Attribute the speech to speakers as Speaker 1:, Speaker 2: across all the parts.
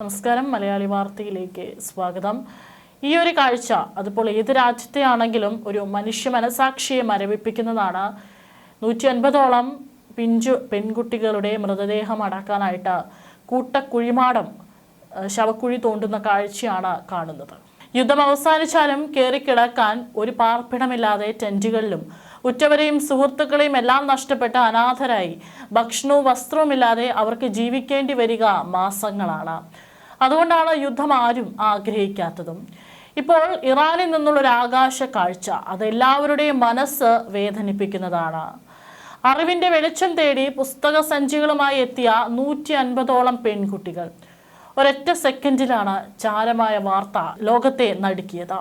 Speaker 1: നമസ്കാരം മലയാളി വാർത്തയിലേക്ക് സ്വാഗതം. ഈ ഒരു കാഴ്ച അതിപ്പോൾ ഏത് രാജ്യത്തെയാണെങ്കിലും ഒരു മനുഷ്യ മനസാക്ഷിയെ മരവിപ്പിക്കുന്നതാണ്. 150ഓളം പിഞ്ചു പെൺകുട്ടികളുടെ മൃതദേഹം അടക്കാനായിട്ട് കൂട്ടക്കുഴിമാടം ശവക്കുഴി തോണ്ടുന്ന കാഴ്ചയാണ് കാണുന്നത്. യുദ്ധം അവസാനിച്ചാലും കയറിക്കിടക്കാൻ ഒരു പാർപ്പിടമില്ലാതെ ടെന്റുകളിലും ഉറ്റവരെയും സുഹൃത്തുക്കളെയും എല്ലാം നഷ്ടപ്പെട്ട അനാഥരായി ഭക്ഷണവും വസ്ത്രവുമില്ലാതെ അവർക്ക് ജീവിക്കേണ്ടി വരിക മാസങ്ങളാണ്. അതുകൊണ്ടാണ് യുദ്ധം ആരും ആഗ്രഹിക്കാത്തതും. ഇപ്പോൾ ഇറാനിൽ നിന്നുള്ളൊരു ആകാശ കാഴ്ച അതെല്ലാവരുടെയും മനസ്സ് വേദനിപ്പിക്കുന്നതാണ്. അറിവിന്റെ വെളിച്ചം തേടി പുസ്തക സഞ്ചികളുമായി എത്തിയ 150ഓളം പെൺകുട്ടികൾ ഒരൊറ്റ സെക്കൻഡിലാണ് ചാരമായ വാർത്ത ലോകത്തെ നടുക്കിയത്.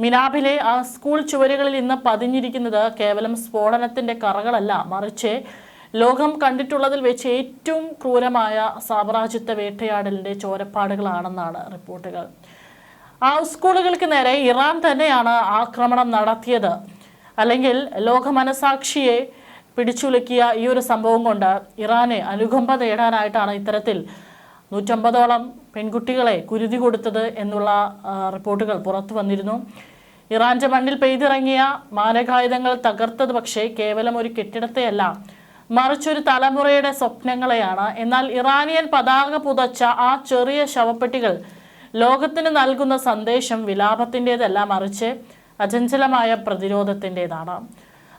Speaker 1: മിനാബിലെ ആ സ്കൂൾ ചുവരുകളിൽ ഇന്ന് പതിഞ്ഞിരിക്കുന്നത് കേവലം സ്ഫോടനത്തിന്റെ കറകളല്ല, മറിച്ച് ലോകം കണ്ടിട്ടുള്ളതിൽ വെച്ച് ഏറ്റവും ക്രൂരമായ സാമ്രാജ്യത്വ വേട്ടയാടലിന്റെ ചോരപ്പാടുകളാണെന്നാണ് റിപ്പോർട്ടുകൾ. ആ സ്കൂളുകൾക്ക് നേരെ ഇറാൻ തന്നെയാണ് ആക്രമണം നടത്തിയത്. അല്ലെങ്കിൽ ലോക മനസാക്ഷിയെ പിടിച്ചുലുക്കിയ ഈ ഒരു സംഭവം കൊണ്ട് ഇറാനെ അനുകമ്പ നേടാനായിട്ടാണ് ഇത്തരത്തിൽ 150ഓളം പെൺകുട്ടികളെ കുരുതി കൊടുത്തത് എന്നുള്ള റിപ്പോർട്ടുകൾ പുറത്തു വന്നിരുന്നു. ഇറാന്റെ മണ്ണിൽ പെയ്തിറങ്ങിയ മാരകായുധങ്ങൾ തകർത്തത് പക്ഷേ കേവലം ഒരു കെട്ടിടത്തെയല്ല, മറിച്ചൊരു തലമുറയുടെ സ്വപ്നങ്ങളെയാണ്. എന്നാൽ ഇറാനിയൻ പതാക പുതച്ച ആ ചെറിയ ശവപ്പെട്ടികൾ ലോകത്തിന് നൽകുന്ന സന്ദേശം വിലാപത്തിൻ്റെതല്ല, മറിച്ച് അചഞ്ചലമായ പ്രതിരോധത്തിൻ്റെതാണ്.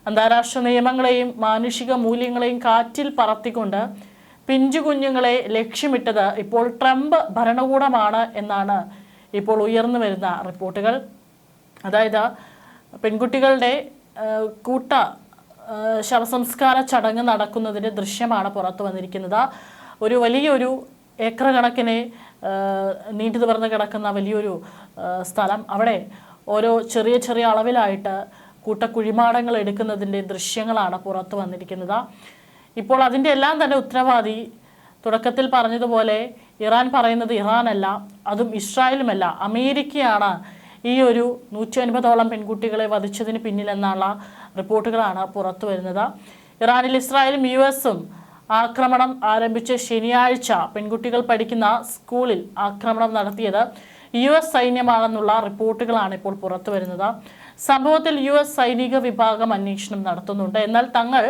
Speaker 1: അന്താരാഷ്ട്ര നിയമങ്ങളെയും മാനുഷിക മൂല്യങ്ങളെയും കാറ്റിൽ പറത്തിക്കൊണ്ട് പിഞ്ചു കുഞ്ഞുങ്ങളെ ലക്ഷ്യമിട്ടത് ഇപ്പോൾ ട്രംപ് ഭരണകൂടമാണ് എന്നാണ് ഇപ്പോൾ ഉയർന്നു വരുന്ന റിപ്പോർട്ടുകൾ. അതായത് പെൺകുട്ടികളുടെ കൂട്ട ശവസംസ്കാര ചടങ്ങ് നടക്കുന്നതിൻ്റെ ദൃശ്യമാണ് പുറത്തു വന്നിരിക്കുന്നത്. ഒരു വലിയൊരു ഏക്കർ കണക്കിന് നീണ്ടു നിവർന്ന് കിടക്കുന്ന വലിയൊരു സ്ഥലം, അവിടെ ഓരോ ചെറിയ ചെറിയ അളവിലായിട്ട് കൂട്ടക്കുഴിമാടങ്ങൾ എടുക്കുന്നതിൻ്റെ ദൃശ്യങ്ങളാണ് പുറത്തു വന്നിരിക്കുന്നത്. ഇപ്പോൾ അതിൻ്റെ എല്ലാം തന്നെ ഉത്തരവാദി തുടക്കത്തിൽ പറഞ്ഞതുപോലെ ഇറാൻ പറയുന്നത് ഇറാനല്ല, അതും ഇസ്രായേലുമല്ല, അമേരിക്കയാണ് ഈ ഒരു 150ഓളം പെൺകുട്ടികളെ വധിച്ചതിന് പിന്നിലെന്നുള്ള റിപ്പോർട്ടുകളാണ് പുറത്തു വരുന്നത്. ഇറാനിൽ ഇസ്രായേലും US-ഉം ആക്രമണം ആരംഭിച്ച ശനിയാഴ്ച പെൺകുട്ടികൾ പഠിക്കുന്ന സ്കൂളിൽ ആക്രമണം നടത്തിയത് US സൈന്യമാണെന്നുള്ള റിപ്പോർട്ടുകളാണ് ഇപ്പോൾ പുറത്തു വരുന്നത്. സംഭവത്തിൽ US സൈനിക വിഭാഗം അന്വേഷണം നടത്തുന്നുണ്ട്. എന്നാൽ തങ്ങൾ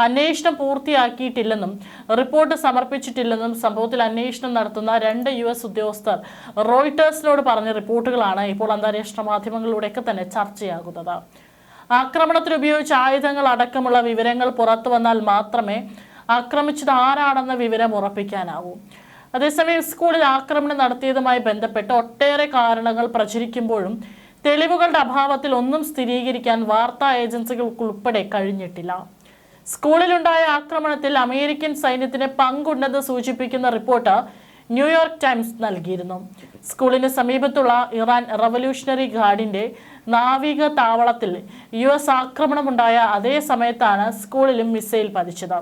Speaker 1: അന്വേഷണം പൂർത്തിയാക്കിയിട്ടില്ലെന്നും റിപ്പോർട്ട് സമർപ്പിച്ചിട്ടില്ലെന്നും സംഭവത്തിൽ അന്വേഷണം നടത്തുന്ന 2 US ഉദ്യോഗസ്ഥർ റോയിട്ടേഴ്സിനോട് പറഞ്ഞ റിപ്പോർട്ടുകളാണ് ഇപ്പോൾ അന്താരാഷ്ട്ര മാധ്യമങ്ങളിലൂടെയൊക്കെ തന്നെ ചർച്ചയാകുന്നത്. ആക്രമണത്തിൽ ഉപയോഗിച്ച ആയുധങ്ങൾ അടക്കമുള്ള വിവരങ്ങൾ പുറത്തു വന്നാൽ മാത്രമേ ആക്രമിച്ചത് ആരാണെന്ന വിവരം ഉറപ്പിക്കാനാവൂ. അതേസമയം സ്കൂളിൽ ആക്രമണം നടത്തിയതുമായി ബന്ധപ്പെട്ട് ഒട്ടേറെ കാരണങ്ങൾ പ്രചരിക്കുമ്പോഴും തെളിവുകളുടെ അഭാവത്തിൽ ഒന്നും സ്ഥിരീകരിക്കാൻ വാർത്താ ഏജൻസികൾക്കുൾപ്പെടെ കഴിഞ്ഞിട്ടില്ല. സ്കൂളിലുണ്ടായ ആക്രമണത്തിൽ അമേരിക്കൻ സൈന്യത്തിന് പങ്കുണ്ടെന്ന് സൂചിപ്പിക്കുന്ന റിപ്പോർട്ട് ന്യൂയോർക്ക് ടൈംസ് നൽകിയിരുന്നു. സ്കൂളിന് സമീപത്തുള്ള ഇറാൻ റവല്യൂഷണറി ഗാർഡിന്റെ നാവിക താവളത്തിൽ US ആക്രമണമുണ്ടായ അതേ സമയത്താണ് സ്കൂളിലും മിസൈൽ പതിച്ചത്.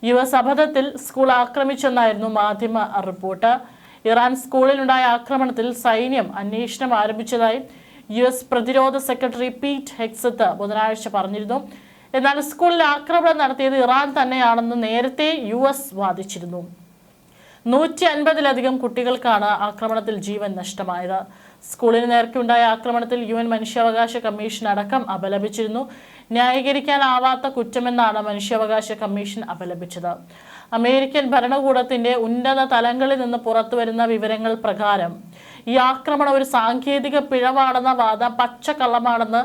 Speaker 1: US അബദ്ധത്തിൽ സ്കൂൾ ആക്രമിച്ചെന്നായിരുന്നു മാധ്യമ റിപ്പോർട്ട്. ഇറാൻ സ്കൂളിലുണ്ടായ ആക്രമണത്തിൽ സൈന്യം അന്വേഷണം ആരംഭിച്ചതായി US പ്രതിരോധ സെക്രട്ടറി പീറ്റ് ഹെക്സത്ത് ബുധനാഴ്ച പറഞ്ഞിരുന്നു. എന്നാൽ സ്കൂളിൽ ആക്രമണം നടത്തിയത് ഇറാൻ തന്നെയാണെന്ന് നേരത്തെ US വാദിച്ചിരുന്നു. 150ലധികം കുട്ടികൾക്കാണ് ആക്രമണത്തിൽ ജീവൻ നഷ്ടമായത്. സ്കൂളിന് നേർക്കുണ്ടായ ആക്രമണത്തിൽ UN മനുഷ്യാവകാശ കമ്മീഷൻ അടക്കം അപലപിച്ചിരുന്നു. ന്യായീകരിക്കാനാവാത്ത കുറ്റമെന്നാണ് മനുഷ്യാവകാശ കമ്മീഷൻ അപലപിച്ചത്. അമേരിക്കൻ ഭരണകൂടത്തിന്റെ ഉന്നത തലങ്ങളിൽ നിന്ന് പുറത്തുവരുന്ന വിവരങ്ങൾ പ്രകാരം ഈ ആക്രമണം ഒരു സാങ്കേതിക പിഴവാണെന്ന വാദം പച്ചക്കള്ളമാണെന്ന്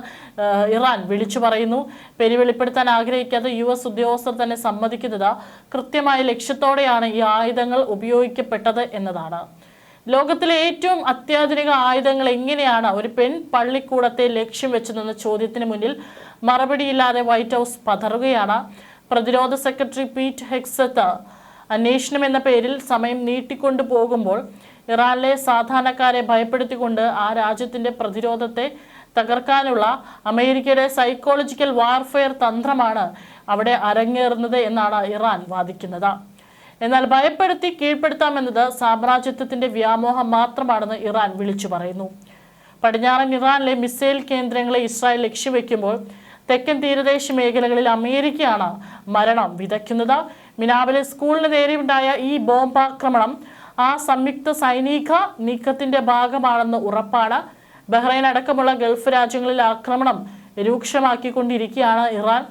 Speaker 1: ഇറാൻ വിളിച്ചു പറയുന്നു. പേര് വെളിപ്പെടുത്താൻ ആഗ്രഹിക്കാത്ത US ഉദ്യോഗസ്ഥർ തന്നെ സമ്മതിക്കുന്നത് കൃത്യമായ ലക്ഷ്യത്തോടെയാണ് ഈ ആയുധങ്ങൾ ഉപയോഗിക്കപ്പെട്ടത് എന്നതാണ്. ലോകത്തിലെ ഏറ്റവും അത്യാധുനിക ആയുധങ്ങൾ എങ്ങനെയാണ് ഒരു പെൺ പള്ളിക്കൂടത്തെ ലക്ഷ്യം വെച്ചതെന്ന ചോദ്യത്തിന് മുന്നിൽ മറുപടിയില്ലാതെ വൈറ്റ് ഹൗസ് പതറുകയാണ്. പ്രതിരോധ സെക്രട്ടറി പീറ്റ് ഹെക്സത്ത് അന്വേഷണം എന്ന പേരിൽ സമയം നീട്ടിക്കൊണ്ടു പോകുമ്പോൾ ഇറാനിലെ സാധാരണക്കാരെ ഭയപ്പെടുത്തിക്കൊണ്ട് ആ രാജ്യത്തിന്റെ പ്രതിരോധത്തെ തകർക്കാനുള്ള അമേരിക്കയുടെ സൈക്കോളജിക്കൽ വാർഫെയർ തന്ത്രമാണ് അവിടെ അരങ്ങേറുന്നത് എന്നാണ് ഇറാൻ വാദിക്കുന്നത്. എന്നാൽ ഭയപ്പെടുത്തി കീഴ്പ്പെടുത്താമെന്നത് സാമ്രാജ്യത്വത്തിന്റെ വ്യാമോഹം മാത്രമാണെന്ന് ഇറാൻ വിളിച്ചു പറയുന്നു. പടിഞ്ഞാറൻ ഇറാനിലെ മിസൈൽ കേന്ദ്രങ്ങളെ ഇസ്രായേൽ ലക്ഷ്യവെക്കുമ്പോൾ തെക്കൻ തീരദേശ മേഖലകളിൽ അമേരിക്കയാണ് മരണം വിതയ്ക്കുന്നത്. മിനാബിലെ സ്കൂളിന് നേരെയുണ്ടായ ഈ ബോംബാക്രമണം ആ സംയുക്ത സൈനിക നീക്കത്തിന്റെ ഭാഗമാണെന്ന് ഉറപ്പാണ്. ബഹ്റൈൻ അടക്കമുള്ള ഗൾഫ് രാജ്യങ്ങളിൽ ആക്രമണം രൂക്ഷമാക്കിക്കൊണ്ടിരിക്കുകയാണ് ഇറാൻ.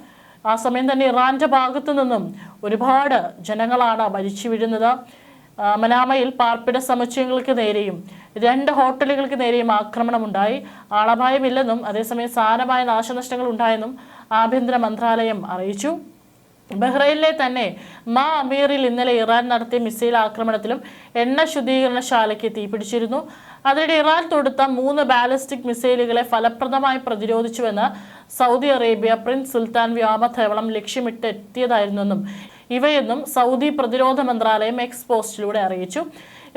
Speaker 1: ആ സമയം തന്നെ ഇറാന്റെ ഭാഗത്തു നിന്നും ഒരുപാട് ജനങ്ങളാണ് മരിച്ചു വീഴുന്നത്. മനാമയിൽ പാർപ്പിട സമുച്ചയങ്ങൾക്ക് നേരെയും 2 ഹോട്ടലുകൾക്ക് നേരെയും ആക്രമണമുണ്ടായി. ആളപായമില്ലെന്നും അതേസമയം സാരമായ നാശനഷ്ടങ്ങൾ ഉണ്ടായെന്നും ആഭ്യന്തര മന്ത്രാലയം അറിയിച്ചു. ബഹ്റൈനിലെ തന്നെ മാ അമീറിൽ ഇന്നലെ ഇറാൻ നടത്തിയ മിസൈൽ ആക്രമണത്തിലും എണ്ണ ശുദ്ധീകരണശാലയ്ക്ക് തീപിടിച്ചിരുന്നു. അതിനിടെ ഇറാൻ തൊടുത്ത 3 ബാലിസ്റ്റിക് മിസൈലുകളെ ഫലപ്രദമായി പ്രതിരോധിച്ചുവെന്ന് സൗദി അറേബ്യ പ്രിൻസ് സുൽത്താൻ വ്യോമതാവളം ലക്ഷ്യമിട്ടെത്തിയതായിരുന്നെന്നും ഇവയെന്നും സൗദി പ്രതിരോധ മന്ത്രാലയം എക്സ് പോസ്റ്റിലൂടെ അറിയിച്ചു.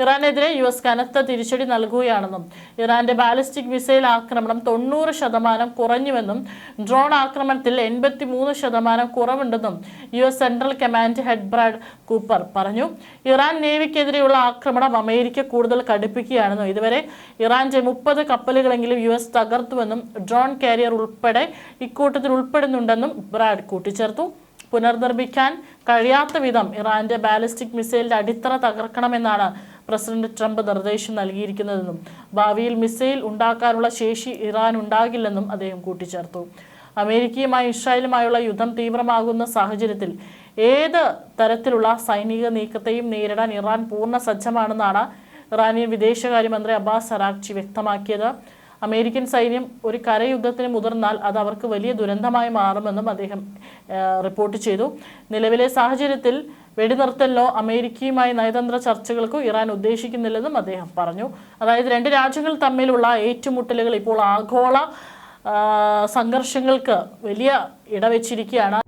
Speaker 1: ഇറാനെതിരെ US കനത്ത തിരിച്ചടി നൽകുകയാണെന്നും ഇറാന്റെ ബാലിസ്റ്റിക് മിസൈൽ ആക്രമണം 90% കുറഞ്ഞുവെന്നും ഡ്രോൺ ആക്രമണത്തിൽ 83% കുറവുണ്ടെന്നും US central command head Brad Cooper പറഞ്ഞു. ഇറാൻ നേവിക്കെതിരെയുള്ള ആക്രമണം അമേരിക്ക കൂടുതൽ കടുപ്പിക്കുകയാണെന്നും ഇതുവരെ ഇറാന്റെ 30 കപ്പലുകളെങ്കിലും US തകർത്തുവെന്നും ഡ്രോൺ കാരിയർ ഉൾപ്പെടെ ഇക്കൂട്ടത്തിൽ ഉൾപ്പെടുന്നുണ്ടെന്നും ബ്രാഡ് കൂട്ടിച്ചേർത്തു. പുനർനിർമ്മിക്കാൻ കഴിയാത്ത വിധം ഇറാന്റെ ബാലിസ്റ്റിക് മിസൈലിന്റെ അടിത്തറ തകർക്കണമെന്നാണ് പ്രസിഡന്റ് ട്രംപ് നിർദ്ദേശം നൽകിയിരിക്കുന്നതെന്നും ഭാവിയിൽ മിസൈൽ ഉണ്ടാക്കാനുള്ള ശേഷി ഇറാൻ ഉണ്ടാകില്ലെന്നും അദ്ദേഹം കൂട്ടിച്ചേർത്തു. അമേരിക്കയുമായി ഇസ്രായേലുമായുള്ള യുദ്ധം തീവ്രമാകുന്ന സാഹചര്യത്തിൽ ഏത് തരത്തിലുള്ള സൈനിക നീക്കത്തെയും നേരിടാൻ ഇറാൻ പൂർണ്ണ സജ്ജമാണെന്നാണ് ഇറാനിയൻ വിദേശകാര്യമന്ത്രി അബ്ബാസ് അറാഗ്ചി വ്യക്തമാക്കിയത്. അമേരിക്കൻ സൈന്യം ഒരു കരയുദ്ധത്തിന് മുതിർന്നാൽ അത് അവർക്ക് വലിയ ദുരന്തമായി മാറുമെന്നും അദ്ദേഹം റിപ്പോർട്ട് ചെയ്തു. നിലവിലെ സാഹചര്യത്തിൽ വെടിനിർത്തലിനോ അമേരിക്കയുമായി നയതന്ത്ര ചർച്ചകൾക്കോ ഇറാൻ ഉദ്ദേശിക്കുന്നില്ലെന്നും അദ്ദേഹം പറഞ്ഞു. അതായത് 2 രാജ്യങ്ങൾ തമ്മിലുള്ള ഏറ്റുമുട്ടലുകൾ ഇപ്പോൾ ആഗോള സംഘർഷങ്ങൾക്ക് വലിയ ഇടവെച്ചിരിക്കുകയാണ്.